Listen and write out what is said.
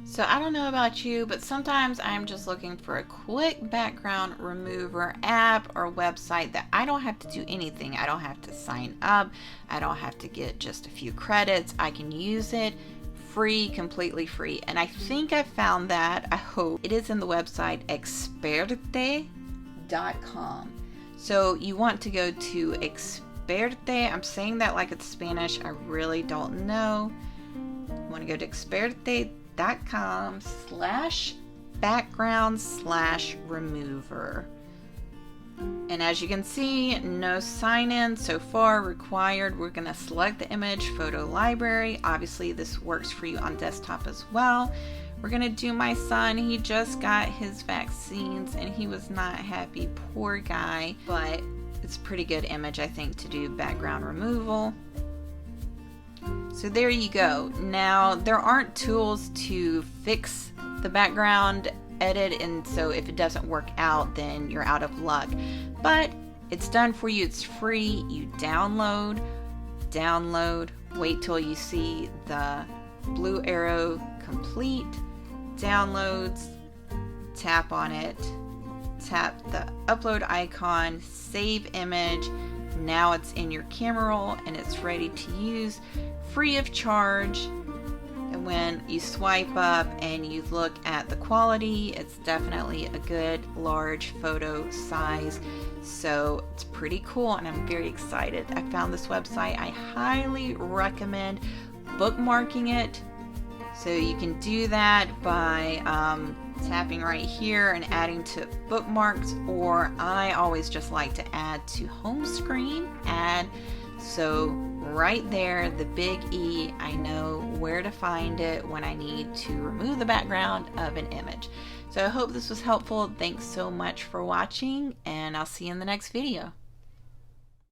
So I don't know about you, but sometimes I'm just looking for a quick background remover app or website that I don't have to do anything. I don't have to sign up. I don't have to get just a few credits. I can use it free, completely free. And I think I found that. I hope it is in the website experte.com. So you want to go to Experte. I'm saying that like it's Spanish. I really don't know. You want to go to experte.com/background/remover. And as you can see, no sign in so far required. We're going to select the image, photo library. Obviously this works for you on desktop as well. We're going to do my son. He just got his vaccines and he was not happy, poor guy, but it's a pretty good image I think to do background removal. So there you go. Now there aren't tools to fix the background edit, and so if it doesn't work out then you're out of luck, but it's done for you. It's free. You download, wait till you see the blue arrow complete, downloads, tap on it, tap the upload icon, save image. Now it's in your camera roll and it's ready to use free of charge. And when you swipe up and you look at the quality, it's definitely a good large photo size. So it's pretty cool and I'm very excited. I found this website. I highly recommend bookmarking it. So you can do that by tapping right here and adding to bookmarks, or I always just like to add to home screen, add. So right there, the big E, I know where to find it when I need to remove the background of an image. So I hope this was helpful. Thanks so much for watching, and I'll see you in the next video.